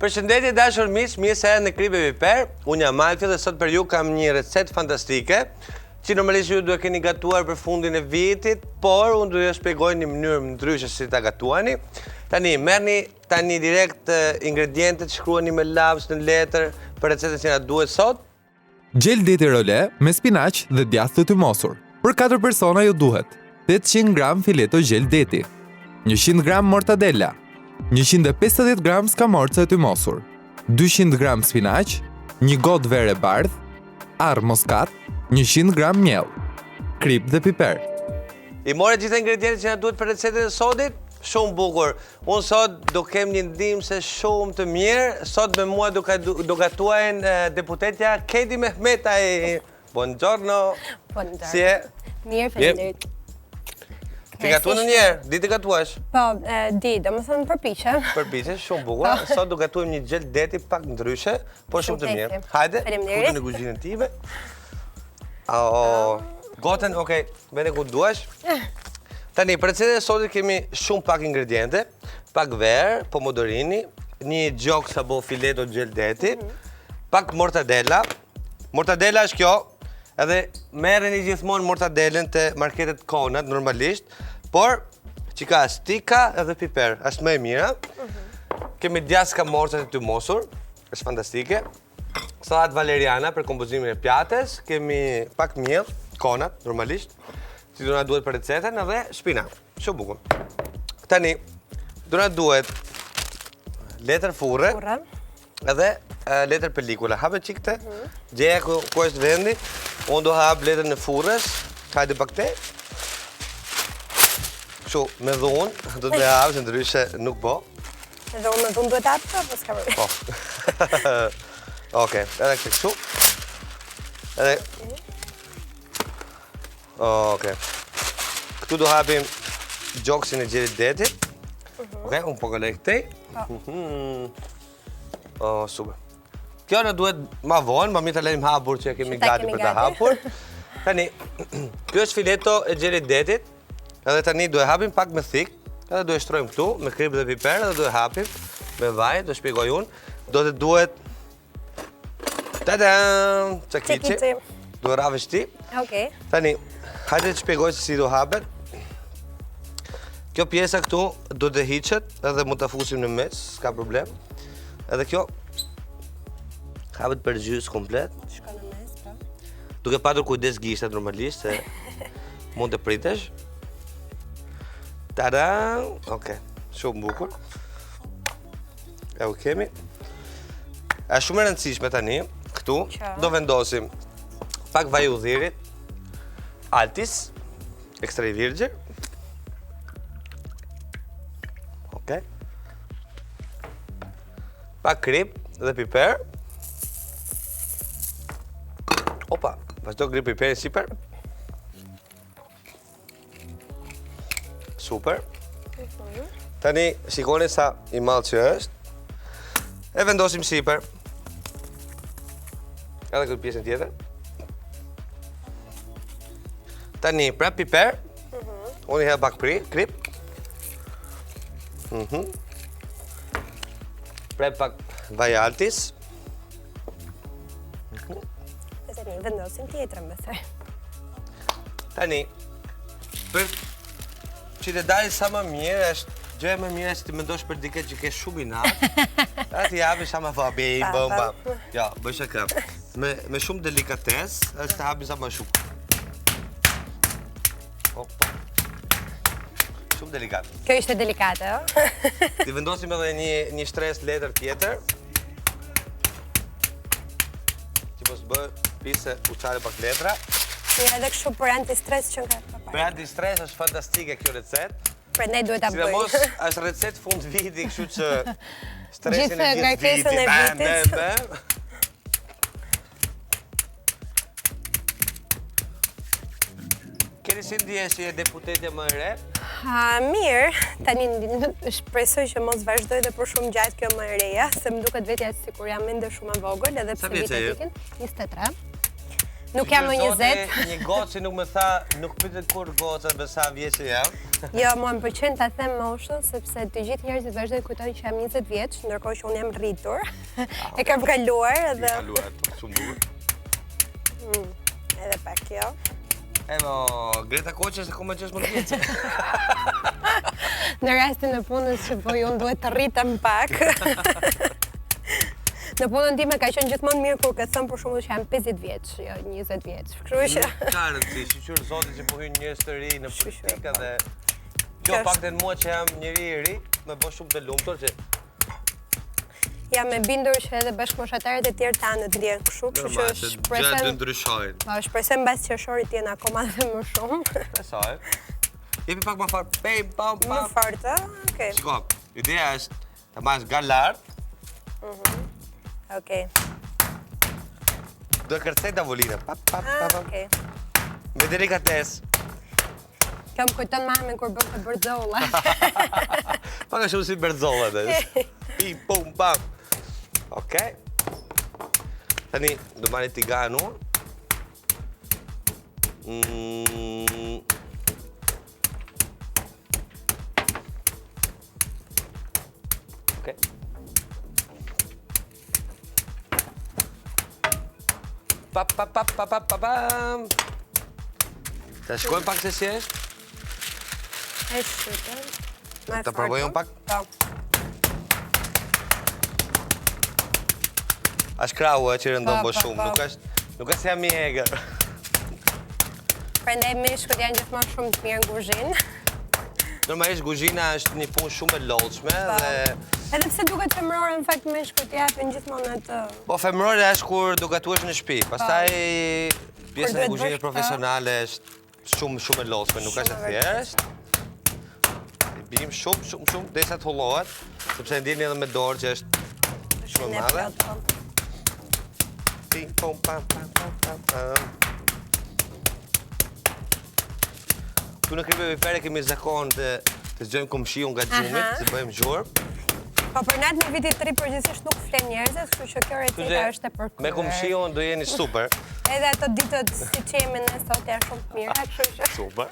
Përshëndetje dashur miq, mirë se erdhët në Krip e Piper. Unë jam Alfi dhe sot për ju kam një recetë fantastike që normalisht ju duhet keni gatuar për fundin e vitit, por unë do t'ju shpjegoj në mënyrë ndryshe si ta gatuani. Tani merrni direkt ingredientet, shkruani me laps në letër për recetën që na duhet sot. Gjel deti role me spinaq dhe djathë të tymosur. Për 4 persona ju duhet 800 gram fileto gjel deti, 100 gram mortadella, 150 gram skamorca e tymosur, 200 gram spinaq, 1 gotë verë e bardhë, arë moskat, 100 gram miell, krip dhe piper. I morë gjithë ingredientet që na duhet për recetën e sotit? Shumë bukur. Unë sot do kem një ndihmëse shumë të mirë. Sot me mua do gatuajnë deputetja Kedi Mehmetaj. Buongiorno. Buongiorno. Si e? Mirë, faleminderit. Ti gatuan ndonjëherë? Di të gatuash? Po, di, domethënë përpiqem. Përpiqesh, shumë bukur. Sot do gatuajmë një gjel deti pak ndryshe, por shumë të mirë. Hajde. Faleminderit. Futën në kuzhinën time. Goten, okay, vete ku duash. Tani, për recetën e sotit kemi shumë pak ingrediente, pak verë, pomodorini, një gjok apo fileto gjel deti, pak mortadella. Mortadella është kjo, edhe merreni gjithmonë mortadellën te marketet Konat normalisht, por që ka stika edhe piper, është më e mira. Kemi djathë skamorca të tymosur, është fantastike. Sallatë valeriana për kompozimin e pjates, kemi pak miell, Konat normalisht. Si do na duhet për recetën edhe shpinat. Shumë bukur. Tani, do na duhet letër furre edhe letër pelikula. Hape çikte, gjeja ku është vendi. Unë do hap letër në furrës. Hajde pak te. Kështu, me dhunë, do të hap, se ndryshe nuk po. Edhe unë me dhunë duhet hap, apo s'ka problem? Po. Okej, edhe kështu. Edhe Okej. Këtu do hapim gjoksin e gjelit detit. Okej, un po kaloj këtej. Super. Kjo në duhet ma vonë, ma mirë të lejmë hapur që kemi gati për të hapur. Tani, kjo është fileto e gjelit detit. Edhe tani do e hapim pak me thik. Edhe do e shtrojmë këtu me krip dhe piper. Edhe do e hapim me vaj, do shpjegoj unë. Do të duhet Tadam! Çakiçi. Do e ravesh ti. Okej. Tani, hajde të shpjegoj se si do hapet. Kjo pjesa këtu do të hiqet edhe mund ta fusim në mes, s'ka problem. Edhe kjo hapet për gjys komplet. Shkon në mes, po. Duke patur kujdes gishtat normalisht se mund të pritesh. Tada! Okej, shumë bukur. E u kemi. Është shumë e rëndësishme tani, këtu do vendosim pak vaj udhirit, Altis, extra virgin. Okej. Pak krip dhe piper. Opa, vazhdo krip piperin sipër. Super. Tani shikoni sa i madh që është. E vendosim sipër. Edhe këtë pjesën tjetër. Tani, prap piper. Unë i ha pak krip. Prap pak vaj Altis. E tani, vendosim tjetrën besoj. Tani, për që të dalë sa më mirë, është gjëja më mirë se ti mendosh për diket që ke shumë inat. Atë japi sa më fabi, bomba. Ja, bëj shaka. Me shumë delikatesë, është të hapi sa më shumë. Opa. Shumë delikat. Kjo ishte delikate, o? Ti vendosim edhe një shtres letër tjetër. Që mos bë pise u çare pak letra. Edhe kështu për anti-stres që nga papar. Për anti-stres është fantastike kjo recetë. Prandaj duhet ta bëj. Sidomos është recetë fund viti, kështu që stresin e Gjithë ngarkesën e vitit. Keni si ndjesh si e deputetja më e re? Mirë, tani shpresoj që mos vazhdoj dhe për shumë gjatë kjo më e reja, se më duket vetja sikur jam ende shumë e vogël edhe pse vitet ikin. 23. Nuk jam më 20. Një gocë që nuk më tha, nuk pytet kur goca me sa vjeçë jam. Jo, mua më pëlqen ta them moshën sepse të gjithë njerëzit vazhdojnë kujtojnë që jam 20 vjeç, ndërkohë që unë jam rritur. E kam kaluar edhe Shumë bukur. edhe pa kjo. Greta Koqe është akoma 16 vjeçë. Në rastin e punës që po unë duhet të rritem pak. Në punën time ka qenë gjithmonë mirë kur ke thënë për shembull që jam 50 vjeç, jo 20 vjeç. Kështu që Ka rëndësi, shqyr zoti që po hyn njerëz të ri në politikë dhe kjo pakten mua që jam njëri i ri, më bën shumë të lumtur që jam e bindur që edhe bashkëmoshatarët e tjerë tanë të ndjen kështu, kështu që gjëra shpresoj. të ndryshojnë. Po, shpresoj mbas qershorit të jenë akoma dhe më shumë. Besoj. Jepi pak më fort. Pam. Më fort, okej. Shko, ideja është të marrësh nga lart. Okej. Do kërcej tavolinën. Okej. Me delikatesë. Kjo më kujton mamin kur bënte bërzolla. Pak shumë si berzolla dhe. Pum pam. Okej. Tani do marrë tiganu. Okej. Pam. Ta shkojmë pak se si është? E shqytën. Ta provojmë pak? Po. Është krahu që rëndon Po, më shumë, nuk është se jam i egër. Prandaj mishkët janë gjithmonë shumë të mirë në kuzhinë. Normalisht kuzhina është një punë shumë e lodhshme dhe Edhe pse duket femërore, në fakt mishkët japin gjithmonë atë. po femërore është kur do gatuesh në shtëpi. Pastaj pjesa e duhet kuzhinës bësh profesionale është shumë e lodhshme, nuk është e thjeshtë. Bim shumë derisa të hollohet, sepse ndjeni edhe me dorë që është shumë e madhe. Pim pom pam. Tu në kripe vipere kemi zakon të zgjojmë komshiun nga gjumit, të bëjmë zhurmë. Po për natë në vitit të ri përgjithsisht nuk flen njerëzit, kështu që kjo receta është e përkryer. Me komshiun do jeni super. Edhe ato ditët si që jemi ne sot janë shumë të mira, kështu që. Super.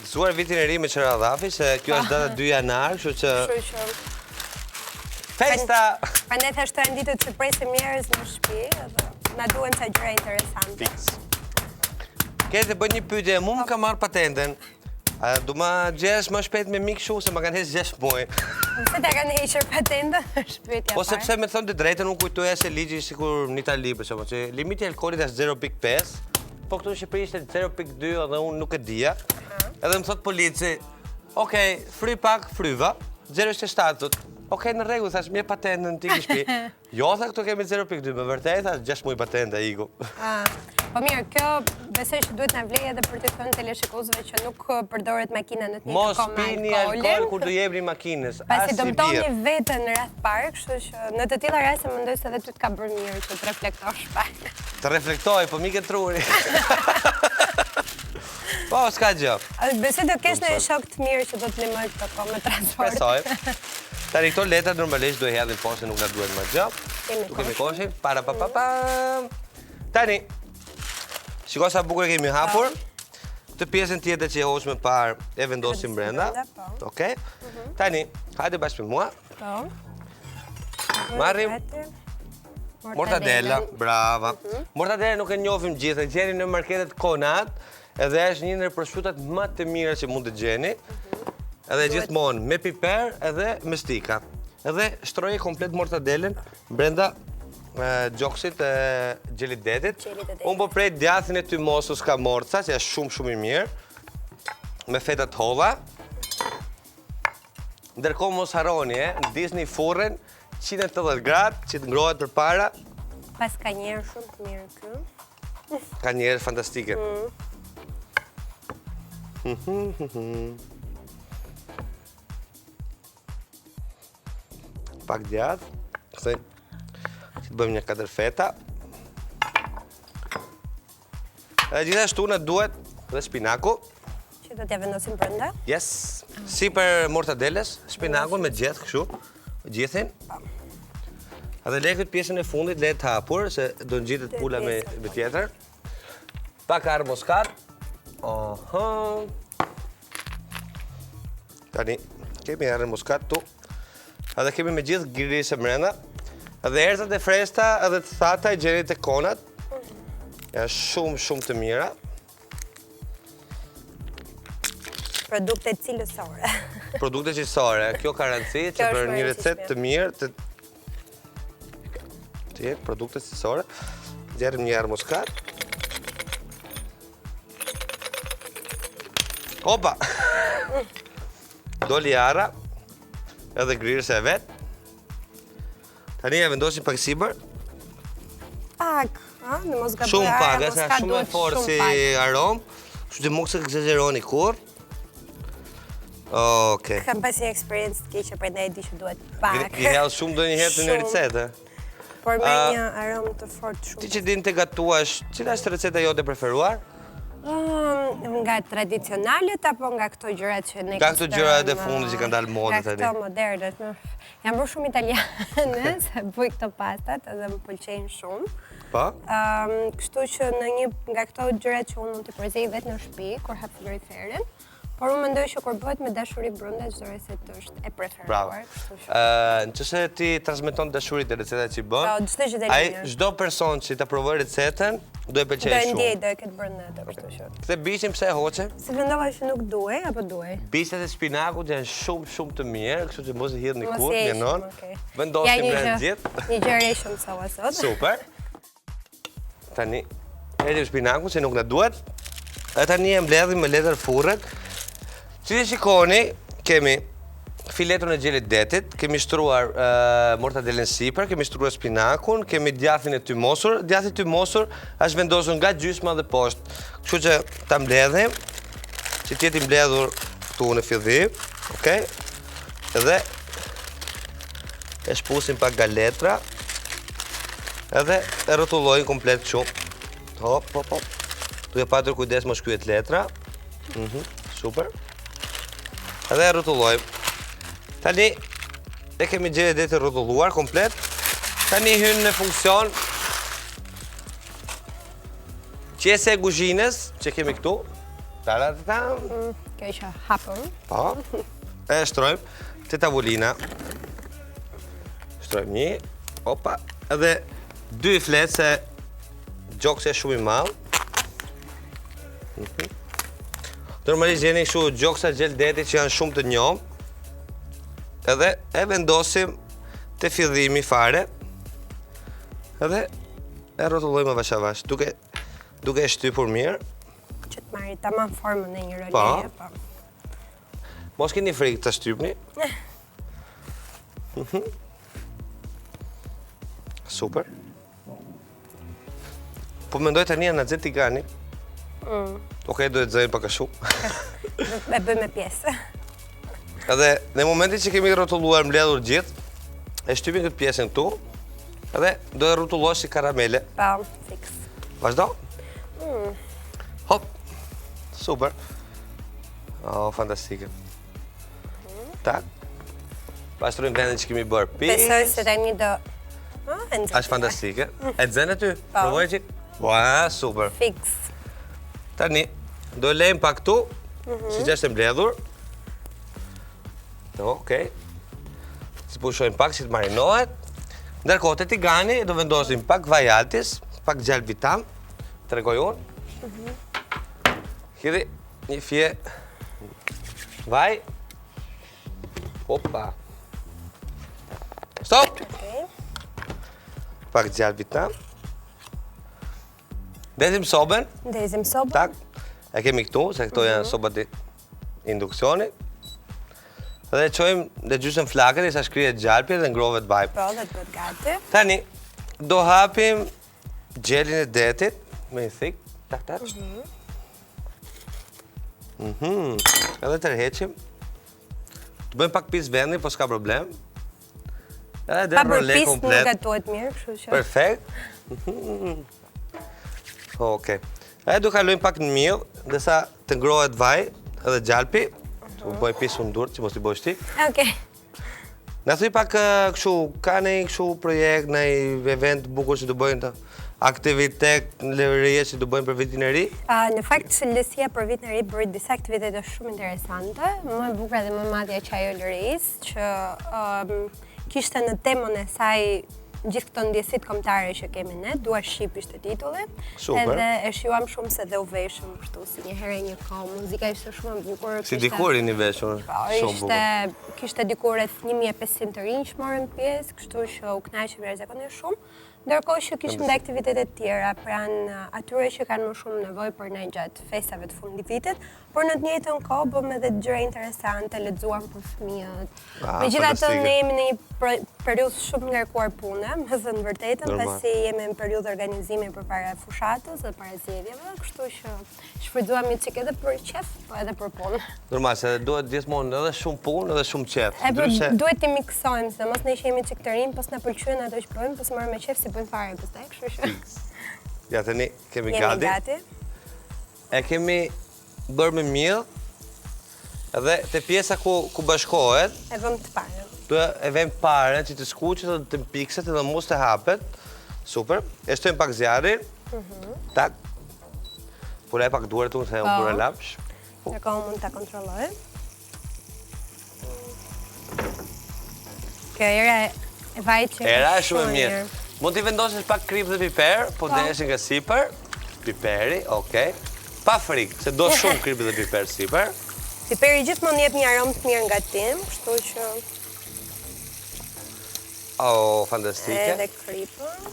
Gëzuar vitin e ri me qëra dhafi, se kjo është data 2 janar, kështu që Kështu që. festa! Prandaj thashë janë ditët që presim njerëz në shtëpi, edhe na duhen ca gjëra interesante. Fix. Kete bëj një pyetje, mu më ka marrë patenten. Du ma gjesh më shpejt me mikë shu, se ma kanë hes 6 muaj. Pse ta kanë hequr patentën? Është pyetja Po parë. sepse me thënë të drejtën, unë kujtoja se ligji sikur në Itali, për shembull, që limiti i alkoolit është 0.5, po këtu në Shqipëri ishte 0.2 dhe unë nuk e dija. Edhe më thot polici, okej, fry pak, fryva, 0.7, okej, në rregull, thash, mje patentën ti në shtëpi. Jo, tha, këtu kemi 0.2, me vërtet, thash, 6 muaj patente, iku. Po mirë, kjo besoj që duhet na vlej edhe për të thënë teleshikuesve që nuk përdoret makina në të njëjtën Mos kohë me pini alkool alkoolin. kur do jepni makinës. Pasi as i dëmtoni bie. veten në radh parë, kështu që në të tilla raste mendoj se edhe ty të ka bërë mirë që të reflektosh pak. Të reflektoj, po mike truri. Po, s'ka gjë. Besoj do kesh një shok të mirë që do të ndihmoj këtë kohë me transport. Besoj. Tani këto letrat normalisht do i hedhin poshtë, nuk na duhet më gjë. Tu kemi koshin, para pa. Tani, shiko sa bukur e kemi hapur. Këtë pjesën tjetër që e hosh me parë e vendosim brenda. Okej. Tani, hajde bashkë me mua. Po. Marrim mortadella, brava. Mortadella nuk e njohim gjithë, e gjeni në marketet Konat, edhe është një ndër prosciutat më të mira që mund të gjeni. Edhe gjithmonë me piper edhe me stika. Edhe shtroje komplet mortadellen brenda gjoksit e gjelidetit. Unë po prej djathin e tymosus kamorca, që është shumë i mirë. Me feta të holla. Ndërkohë mos harroni, ndisni furren 180 gradë që të ngrohet përpara. Pas ka njerë shumë të mirë kë. Ka njerë fantastike. Pak djath. Që të bëjmë një 4 feta. Edhe gjithashtu në duhet dhe spinaku. Që do t'ja vendosim brenda. Yes. Si për mortadelles, spinakun me gjithë kështu. Gjithin. Edhe le këtë pjesën e fundit, le të hapur, se do ngjitet pula me tjetër. Pak arë moskat. Tani, kemi arë moskat tu. Edhe kemi me gjithë girisë mrenda. Edhe erëzat e fresta edhe të thata i gjenit e konat. Janë shumë të mira. Produkte cilësore. Produkte cilësore. Kjo ka rëndësi që për një recetë të mirë të jetë produkte cilësore. Gjerim një arë muskat. Opa! Doli ara edhe grirës e vetë. Tani e vendosim pak sipër. Pak, në mos gaboj. Shumë pak, se është shumë e fortë si aromë. Kështu që mos e egzagjeroni kurrë. Okej. Kam pas një eksperiencë të keqe, prandaj di që duhet pak. I hell shumë ndonjëherë në një recetë. Por me një aromë të fortë shumë. Ti që din të gatuash, cila është receta jote preferuar? Nga tradicionalet apo nga këto gjërat që ne Nga këto gjërat e fundit që kanë dalë modë tani. Nga këto modernet. Jam bërë shumë italiane, se bëj këto pastat edhe më pëlqejnë shumë. Po? Kështu që në një nga këto gjërat që unë mund të përzej vetë në shtëpi, kur hap frigoriferin, por unë mendoj që kur bëhet me dashuri brenda, çdo recetë është e preferuar. Nëse ti transmeton dashuri te recetat që bën, çdo gjë del mirë. Çdo person që ta provoj recetën, do e pëlqejë shumë. Do e ndjej, do e ketë brenda atë, kështu që. Kthe biçim pse e hoqe? Se mendova që nuk duhej apo duhej? Biçet e spinakut janë shumë të mirë, kështu që mos i hidhni kurrë, mjenon. Vendosim brenda gjithë. Një gjë e shumë sova sot. Super. Tani hedhim spinakun se nuk na duhet. E tani e mbledhim me letër furrët. Si shikoni, kemi fileton e gjelit detit, kemi shtruar mortadellën sipër, kemi shtruar spinakun, kemi djathin e tymosur. Djathi tymosur është vendosur nga gjysma dhe poshtë. Kështu që ta mbledhim, që t'jeti mbledhur këtu në fillim, okay? Edhe e shpusim pak nga letra, edhe e rrotullojmë komplet kështu. Hop. Duhet patur kujdes mos shkyhet letra. Super. Edhe e rrotullojmë. Tani e kemi gjelet detit rrotulluar komplet. Tani hyn në funksion qese e kuzhinës që kemi këtu. Kjo isha hapur. Po. E shtrojmë te tavolina. Shtrojmë një. Opa. Edhe 2 fletë se gjoksi është shumë i madh. Normalisht gjeni kështu gjoksa gjeldeti që janë shumë të njohur. Edhe e vendosim te fillimi fare. Edhe e rrotullojmë avash avash, duke e shtypur mirë. Që të marrë tamam formën e një roleje, po. Mos keni frikë të shtypni. Super. Po mendoj tani na xhet tigani. Okej, do të zëjmë pak a shumë. E bëjmë pjesë. Edhe në momentin që kemi rrotulluar mbledhur gjithë, e shtypim këtë pjesën këtu, edhe do e rrotullosh si karamele. Po, fiks. Vazhdo? Hop. Super. Oh, fantastike. Tak. Pastrojmë vendin që kemi bërë pis. Besoj se tani do... Ashtë fantastike. E të zënë ty? Provoj qik? Ua, super. Fiks. Tani, do e lejmë pak këtu, si që është e mbledhur. Okej. Si pushojmë pak, si të marinohet. Ndërkohë te tigani, do vendosim pak vaj altis, pak gjallë vitam, tregoj unë. Hidhi një fije vaj. Opa. Stop! Pak gjallë vitam. Ndezim sobën. Ndezim sobën. Tak. E kemi këtu, se këto janë sobat e induksionit. Dhe qojmë dhe gjysëm flakët, sa shkrihet gjalpi dhe ngrohet vaj. Po, dhe të bëtë gati. Tani, do hapim gjelin e detit, me një thik, tak. Edhe tërheqim. Të bëjmë pak pis vendi, po s'ka problem. Edhe dhe role komplet. Pa bërë pis nuk gatuhet mirë, kështu që. Perfekt. Okej. Edhe do kalojmë pak në miell, ndërsa të ngrohet vaj edhe gjalpi. Të bëj pisë në durë, që mos t'i bëjsh ti. Okej. Na thuj pak kështu, ka një kështu projekt, një event bukur që të bëjnë të aktivitet në lëvërije që të bëjnë për vitin e ri? Në fakt, Lësia për vitin e ri bëri disa aktivitete shumë interesante. Më e bukur dhe më madhja që ajo lërisë, që kishte në temën e saj gjithë këto ndjesit kombëtare që kemi ne, Dua Shqip ishte titulli. Super. Edhe e shijuam shumë se dhe u veshëm kështu si një herë një kohë. Muzika ishte shumë e bukur. Si dikuri një veshur, shumë bukur. Kishte diku rreth 1500 të rinj që morën pjesë, kështu që u kënaqëm jashtëzakonisht shumë. Ndërkohë që kishim dhe aktivitete tjera pranë atyre që kanë më shumë nevojë për ne gjatë festave të fundit vitit, por në të njëjtën kohë bëm edhe gjëra interesante, lexuam për fëmijët. Megjithatë ne jemi në një periudhë shumë ngarkuar pune, me thënë vërtetën, pasi jemi në periudhë organizimi përpara fushatës dhe para zgjedhjeve, kështu që shfrytzuam çik edhe për qef, po edhe për punë. Normal, se duhet gjithmonë edhe shumë punë edhe shumë qef. Duhet të miksojmë, se mos ne që jemi çik të rinj, pas na pëlqyen ato që bëjmë, pas marrëm me qef si bëjmë fare pastaj, kështu që. Ja tani kemi Jemi gati. E kemi bërë me miell, edhe te pjesa ku bashkohet, E vëm të parën. e vëm parën që të skuqet dhe të pikset edhe mos të hapet. Super. E shtojmë pak zjarrin. Tak. Pulaj pak duart unë se unë pura lapsh. Ndërkohë mund ta kontrolloj. Kjo era e vajit që Era është shumë e mirë. Mund t'i vendosësh pak krip dhe piper, po deshin nga sipër. Piperi, okay. Pa frikë, se do shumë krip dhe piper sipër. Piperi gjithmonë jep një aromë të mirë nga tim, kështu që Fantastike. edhe kripën.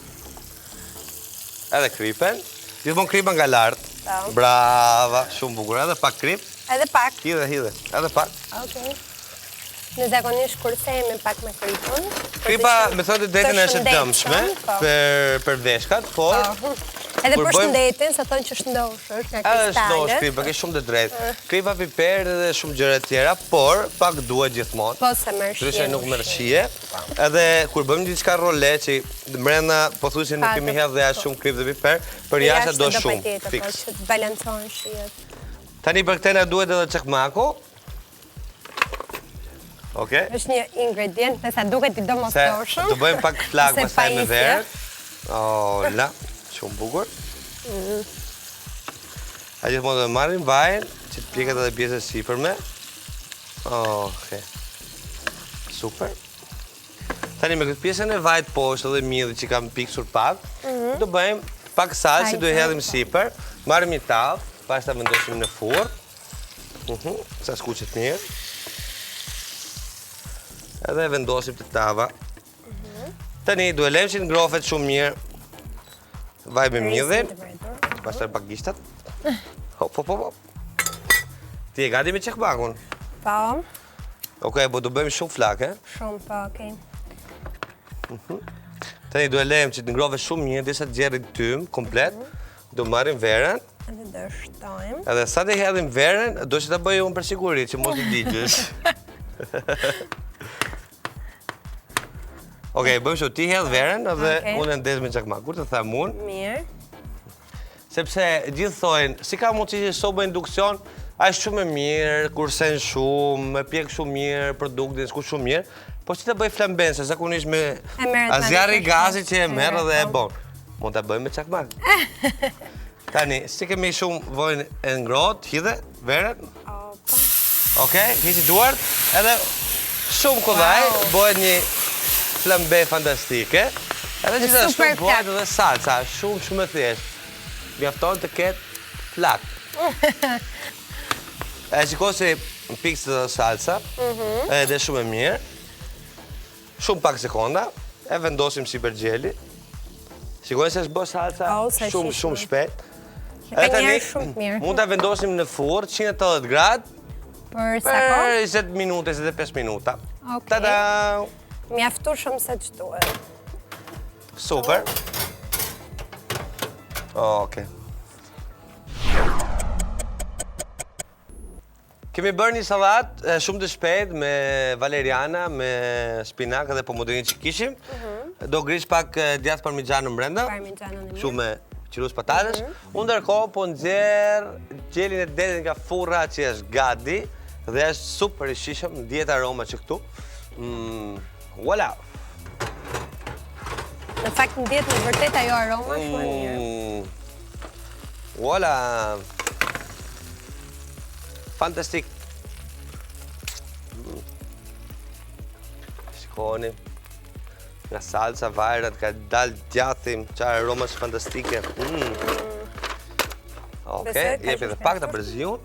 Edhe kripen. Gjithmonë kripa nga lart. Brava, shumë bukur. Edhe pak krip. Edhe pak. Hidhe. Edhe pak. Okej. Në zakonisht kur themi pak me kripën. Kripa, me thonë të drejtën është e dëmshme për veshkat, por edhe për shëndetin, se thonë që shëndosh është nga shëndosh kristalet. kripa, ke shumë të drejtë. Kripa, piper dhe shumë gjëra tjera, por pak duhet gjithmonë. Po se merr shije. Ndryshe nuk merr shije. Edhe kur bëjmë diçka role që brenda pothuajse nuk kemi hedhë dhe as shumë krip dhe piper, për jashtë do shumë. Fiks. Që të balancohen shijet. Tani për këtë na duhet edhe çakmaku. Okej. Është një ingredient, me sa duket i domosdoshëm. Se të bëjmë pak flak pastaj me verë. La, shumë bukur. A gjithmonë do të marrim vajin, që të pjekat edhe pjesën e sipërme. Okej. Super. Tani me këtë pjesën e vajit poshtë dhe miellit që kam piksur pak, do bëjmë pak salcë, do e hedhim sipër, marrim një tavë, pastaj vendosim në furrë. Sa skuqet mirë. Edhe vendosim të tava. Tani du e lejmë që ngrofet shumë mirë. Vaj me mjëdhin. Pastaj pak gishtat. Hop. Ti e gati me çakmakun? Po. Okej, po du bëjmë shumë flak, Shumë, po, okej. Tani du e lejmë që të ngrofet shumë mirë, disa të gjerrit tym, komplet. Do marrim verën. Edhe do shtojmë. Edhe sa të hedhim verën, do që ta bëj unë për siguri, që mos të digjesh. Okej, bëjmë shumë, ti hedh verën edhe unë e ndes me çakmak. Kur të them unë? Mirë. Sepse gjithë thojnë, si ka mundësi që soba induksion, është shumë e mirë, kursen shumë, e pjek shumë mirë, produktin s'ku shumë mirë, po që të bëj flamben, se zakonisht me azjarri gazit që e merë dhe e bon. Mund të bëjmë me çakmak. Tani, si kemi shumë vojnë e ngrot, hidhe, verën. Okej, hiqi duart, edhe shumë kodaj, bëhet një flambe fantastike. Edhe gjithashtu bëhet edhe salca, shumë e thjeshtë. Mjafton të ketë flak. E shiko si pikës të salca, edhe shumë e mirë. Shumë pak sekonda, e vendosim si për gjeli. Shikoj se s'bë salca shumë shpejt. Ka njerë shumë mirë. Mund të vendosim në furrë, 180 gradë, për 20 minuta, 25 minuta. Tada! Mjaftu shumë se që duhet. Super. Okej. Kemi bërë një salat shumë të shpejt me valeriana, me spinak dhe pomodorin që kishim. Do grish pak djathë parmigiano në brenda. Shumë me qirus patates. Unë ndërkohë po nxjerr gjelin e detit nga furra që është gati dhe është super i shishëm, ndihet aroma që këtu. Voila! Në fakt në diet në vërtet ajo aroma shumë e mirë. Voila! Fantastik! Shikoni, nga salsa, vajrat, ka dalë djathim, qarë aromas fantastike. Okej, jepi edhe pak të përziun.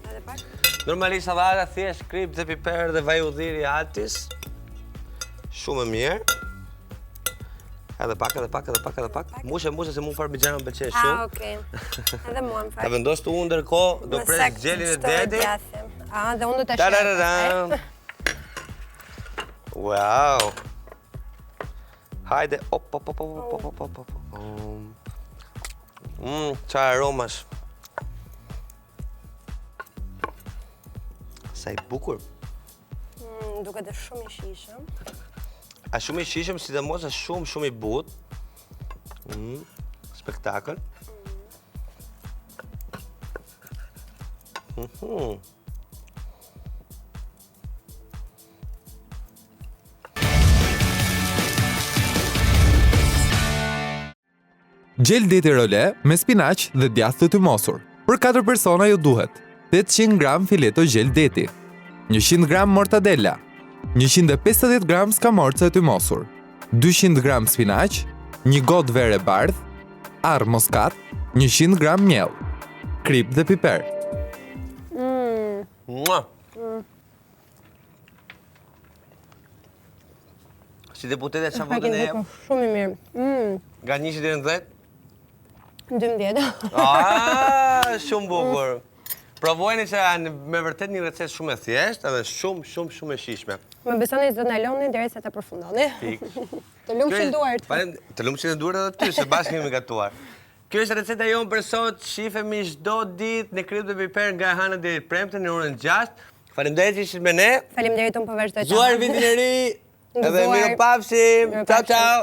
Normalisht salata thjesht krip dhe piper dhe vaj udhiri altis. Shumë e mirë. Edhe pak. Mushe se mu parmigiano më pëlqej shumë. Okej. Edhe mua më fakt. Ta vendos të unë ndërkohë, do pres gjelin e detit. Dhe unë do të shërë. Wow. Hajde, op. Qa aromash. Sa i bukur. Duke dhe shumë i shishëm. A shumë i shishëm, sidomos a shumë i but. Spektakël. Gjel deti role me spinaq dhe djathë të tymosur. Për 4 persona ju duhet 800 gram fileto gjel deti, 100 gram mortadella, 150 gram skamorca e tymosur, 200 gram spinaq, 1 gotë verë e bardhë, arë moskat, 100 gram mjell, krip dhe piper. Si deputete qa votën e jem? Shumë i mirë. Nga 1 deri në 10? 12. Shumë bukur. Provojeni që janë me vërtet një recetë shumë e thjeshtë edhe shumë e shishme. Më besoni zë Naloni derisa ta përfundoni. Të lumshin duart. Të lumshin duart edhe ty, se bashkë kemi gatuar. Kjo është receta jonë për sot, shifemi çdo ditë në krip dhe piper nga e hëna deri premte në orën 6. Faleminderit që ishit me ne. Faleminderit unë po vazhdoj. Gëzuar vitin e ri. Edhe mirupafshim. Ciao.